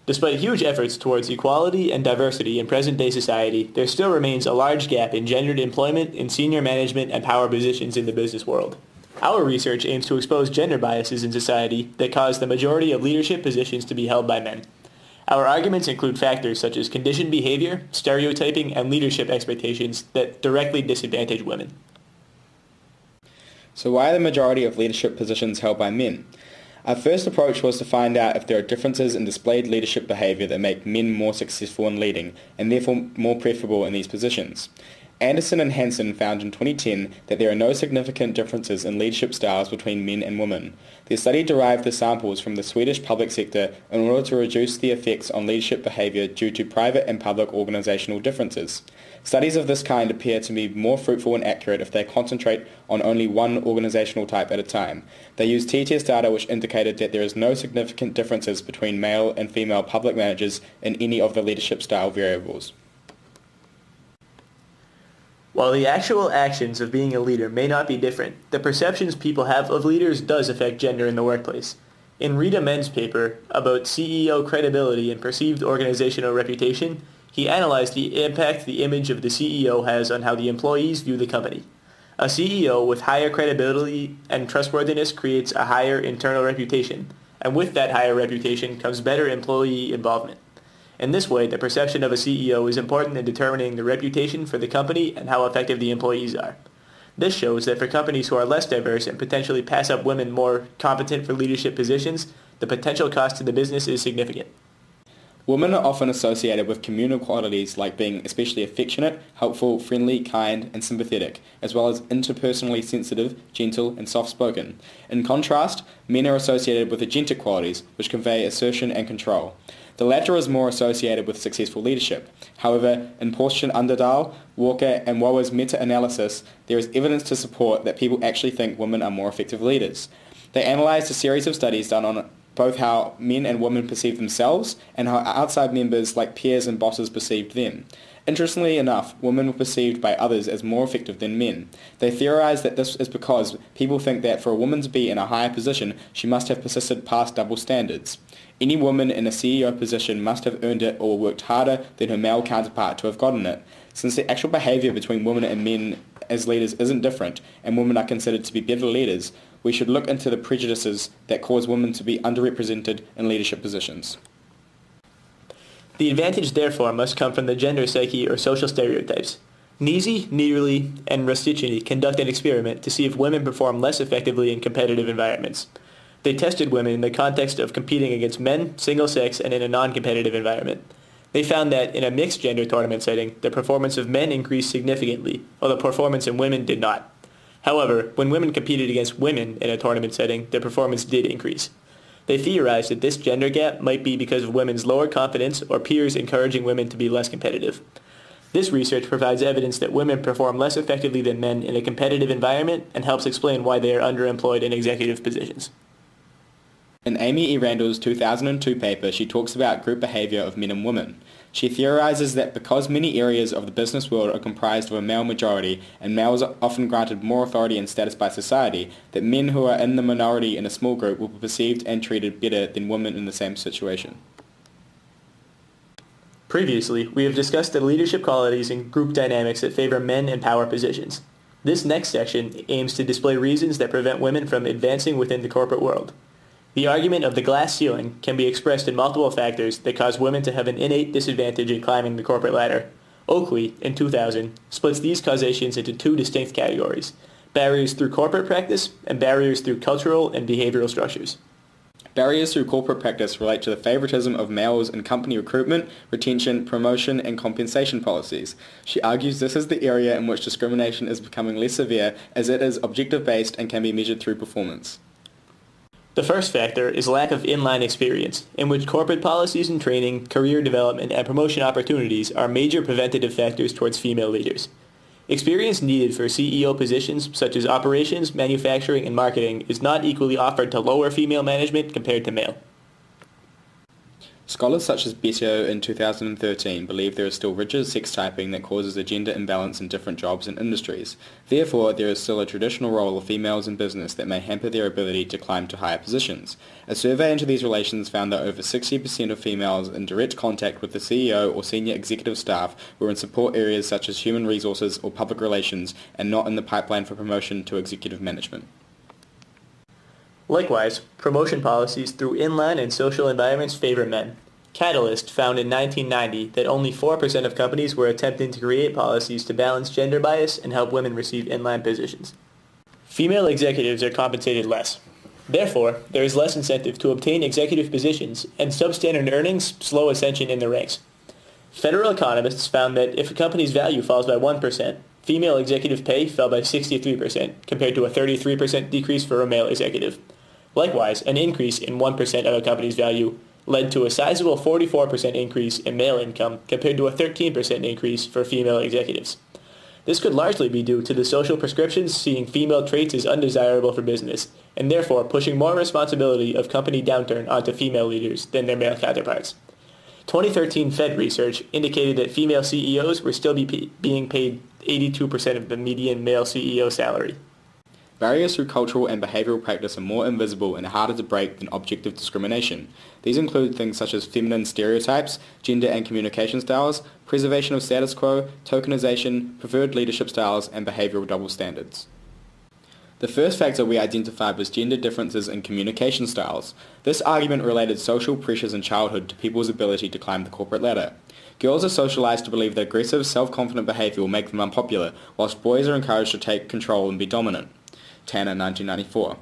Despite huge efforts towards equality and diversity in present-day society, there still remains a large gap in gendered employment in senior management and power positions in the business world. Our research aims to expose gender biases in society that cause the majority of leadership positions to be held by men. Our arguments include factors such as conditioned behavior, stereotyping, and leadership expectations that directly disadvantage women. So why are the majority of leadership positions held by men? Our first approach was to find out if there are differences in displayed leadership behaviour that make men more successful in leading, and therefore more preferable in these positions. Andersen and Hansson found in 2010 that there are no significant differences in leadership styles between men and women. Their study derived the samples from the Swedish public sector in order to reduce the effects on leadership behaviour due to private and public organisational differences. Studies of this kind appear to be more fruitful and accurate if they concentrate on only one organisational type at a time. They used t-test data which indicated that there is no significant differences between male and female public managers in any of the leadership style variables. While the actual actions of being a leader may not be different, the perceptions people have of leaders does affect gender in the workplace. In Rita Men's paper about CEO credibility and perceived organizational reputation, he analyzed the impact the image of the CEO has on how the employees view the company. A CEO with higher credibility and trustworthiness creates a higher internal reputation, and with that higher reputation comes better employee involvement. In this way, the perception of a CEO is important in determining the reputation for the company and how effective the employees are. This shows that for companies who are less diverse and potentially pass up women more competent for leadership positions, the potential cost to the business is significant. Women are often associated with communal qualities like being especially affectionate, helpful, friendly, kind, and sympathetic, as well as interpersonally sensitive, gentle, and soft-spoken. In contrast, men are associated with agentic qualities, which convey assertion and control. The latter is more associated with successful leadership. However, in Portion Underdahl, Walker, and Wower's meta-analysis, there is evidence to support that people actually think women are more effective leaders. They analysed a series of studies done on both how men and women perceive themselves and how outside members like peers and bosses perceived them. Interestingly enough, women were perceived by others as more effective than men. They theorized that this is because people think that for a woman to be in a higher position, she must have persisted past double standards. Any woman in a CEO position must have earned it or worked harder than her male counterpart to have gotten it. Since the actual behaviour between women and men as leaders isn't different, and women are considered to be better leaders, we should look into the prejudices that cause women to be underrepresented in leadership positions. The advantage, therefore, must come from the gender psyche or social stereotypes. Niesi, Nearly, and Rusticini conduct an experiment to see if women perform less effectively in competitive environments. They tested women in the context of competing against men, single-sex, and in a non-competitive environment. They found that in a mixed-gender tournament setting, the performance of men increased significantly, while the performance in women did not. However, when women competed against women in a tournament setting, their performance did increase. They theorized that this gender gap might be because of women's lower confidence or peers encouraging women to be less competitive. This research provides evidence that women perform less effectively than men in a competitive environment and helps explain why they are underemployed in executive positions. In Amy E. Randall's 2002 paper, she talks about group behaviour of men and women. She theorizes that because many areas of the business world are comprised of a male majority and males are often granted more authority and status by society, that men who are in the minority in a small group will be perceived and treated better than women in the same situation. Previously, we have discussed the leadership qualities and group dynamics that favor men in power positions. This next section aims to display reasons that prevent women from advancing within the corporate world. The argument of the glass ceiling can be expressed in multiple factors that cause women to have an innate disadvantage in climbing the corporate ladder. Oakley, in 2000, splits these causations into two distinct categories: barriers through corporate practice and barriers through cultural and behavioral structures. Barriers through corporate practice relate to the favoritism of males in company recruitment, retention, promotion, and compensation policies. She argues this is the area in which discrimination is becoming less severe as it is objective-based and can be measured through performance. The first factor is lack of inline experience, in which corporate policies and training, career development, and promotion opportunities are major preventative factors towards female leaders. Experience needed for CEO positions such as operations, manufacturing, and marketing is not equally offered to lower female management compared to male. Scholars such as Beto in 2013 believe there is still rigid sex typing that causes a gender imbalance in different jobs and industries. Therefore, there is still a traditional role of females in business that may hamper their ability to climb to higher positions. A survey into these relations found that over 60% of females in direct contact with the CEO or senior executive staff were in support areas such as human resources or public relations and not in the pipeline for promotion to executive management. Likewise, promotion policies through inline and social environments favor men. Catalyst found in 1990 that only 4% of companies were attempting to create policies to balance gender bias and help women receive inline positions. Female executives are compensated less. Therefore, there is less incentive to obtain executive positions, and substandard earnings slow ascension in the ranks. Federal economists found that if a company's value falls by 1%, female executive pay fell by 63%, compared to a 33% decrease for a male executive. Likewise, an increase in 1% of a company's value led to a sizable 44% increase in male income compared to a 13% increase for female executives. This could largely be due to the social prescriptions seeing female traits as undesirable for business, and therefore pushing more responsibility of company downturn onto female leaders than their male counterparts. 2013 Fed research indicated that female CEOs were still being paid 82% of the median male CEO salary. Barriers through cultural and behavioural practice are more invisible and harder to break than objective discrimination. These include things such as feminine stereotypes, gender and communication styles, preservation of status quo, tokenization, preferred leadership styles, and behavioural double standards. The first factor we identified was gender differences in communication styles. This argument related social pressures in childhood to people's ability to climb the corporate ladder. Girls are socialized to believe that aggressive, self-confident behavior will make them unpopular, whilst boys are encouraged to take control and be dominant. Tanner, 1994.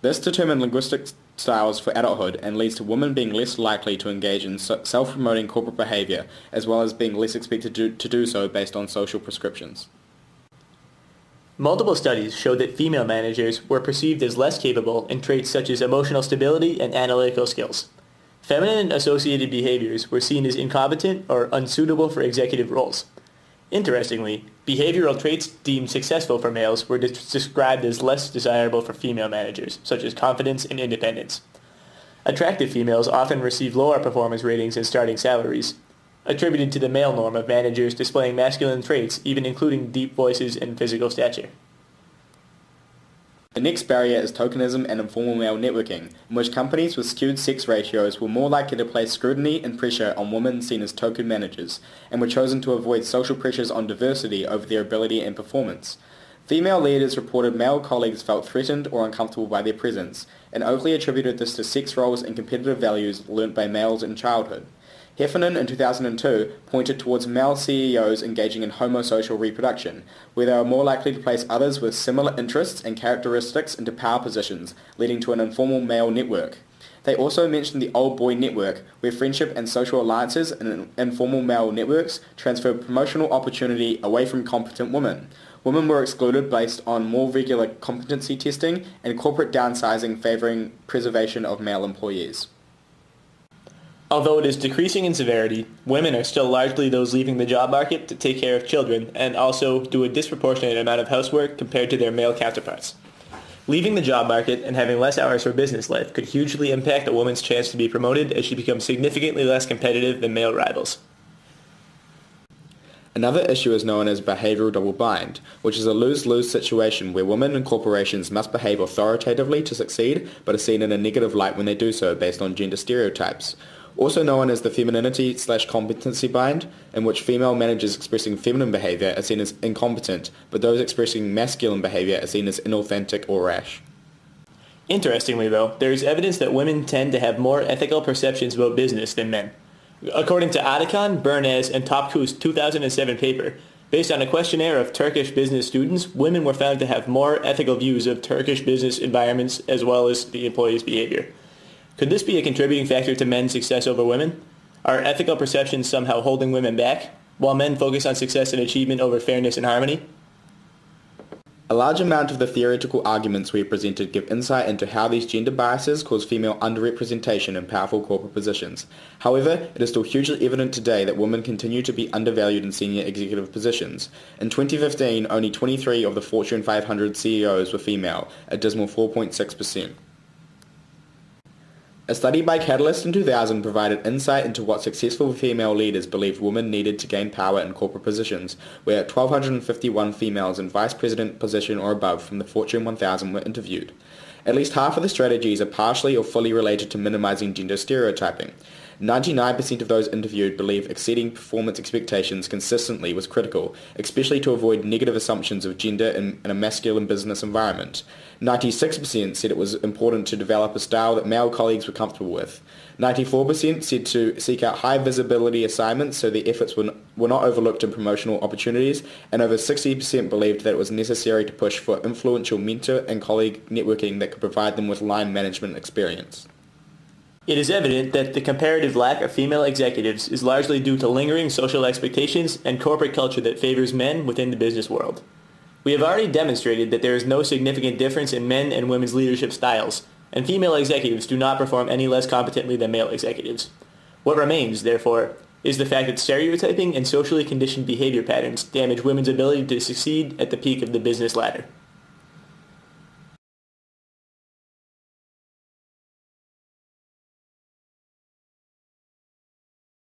This determined linguistic styles for adulthood and leads to women being less likely to engage in self-promoting corporate behavior, as well as being less expected to do so based on social prescriptions. Multiple studies showed that female managers were perceived as less capable in traits such as emotional stability and analytical skills. Feminine associated behaviors were seen as incompetent or unsuitable for executive roles. Interestingly, behavioral traits deemed successful for males were described as less desirable for female managers, such as confidence and independence. Attractive females often receive lower performance ratings and starting salaries, attributed to the male norm of managers displaying masculine traits, even including deep voices and physical stature. The next barrier is tokenism and informal male networking, in which companies with skewed sex ratios were more likely to place scrutiny and pressure on women seen as token managers, and were chosen to avoid social pressures on diversity over their ability and performance. Female leaders reported male colleagues felt threatened or uncomfortable by their presence, and Oakley attributed this to sex roles and competitive values learnt by males in childhood. Heffernan in 2002 pointed towards male CEOs engaging in homosocial reproduction, where they are more likely to place others with similar interests and characteristics into power positions, leading to an informal male network. They also mentioned the old boy network, where friendship and social alliances in informal male networks transferred promotional opportunity away from competent women. Women were excluded based on more regular competency testing and corporate downsizing favouring preservation of male employees. Although it is decreasing in severity, women are still largely those leaving the job market to take care of children and also do a disproportionate amount of housework compared to their male counterparts. Leaving the job market and having less hours for business life could hugely impact a woman's chance to be promoted as she becomes significantly less competitive than male rivals. Another issue is known as behavioral double bind, which is a lose-lose situation where women and corporations must behave authoritatively to succeed, but are seen in a negative light when they do so based on gender stereotypes. Also known as the femininity/competency bind, in which female managers expressing feminine behavior are seen as incompetent, but those expressing masculine behavior are seen as inauthentic or rash. Interestingly though, there is evidence that women tend to have more ethical perceptions about business than men. According to Atakan, Burnaz, and Topcu's 2007 paper, based on a questionnaire of Turkish business students, women were found to have more ethical views of Turkish business environments as well as the employees' behavior. Could this be a contributing factor to men's success over women? Are ethical perceptions somehow holding women back, while men focus on success and achievement over fairness and harmony? A large amount of the theoretical arguments we have presented give insight into how these gender biases cause female underrepresentation in powerful corporate positions. However, it is still hugely evident today that women continue to be undervalued in senior executive positions. In 2015, only 23 of the Fortune 500 CEOs were female, a dismal 4.6%. A study by Catalyst in 2000 provided insight into what successful female leaders believed women needed to gain power in corporate positions, where 1,251 females in vice president position or above from the Fortune 1000 were interviewed. At least half of the strategies are partially or fully related to minimizing gender stereotyping. 99% of those interviewed believe exceeding performance expectations consistently was critical, especially to avoid negative assumptions of gender in a masculine business environment. 96% said it was important to develop a style that male colleagues were comfortable with. 94% said to seek out high visibility assignments so their efforts were not overlooked in promotional opportunities, and over 60% believed that it was necessary to push for influential mentor and colleague networking that could provide them with line management experience. It is evident that the comparative lack of female executives is largely due to lingering social expectations and corporate culture that favors men within the business world. We have already demonstrated that there is no significant difference in men and women's leadership styles, and female executives do not perform any less competently than male executives. What remains, therefore, is the fact that stereotyping and socially conditioned behavior patterns damage women's ability to succeed at the peak of the business ladder.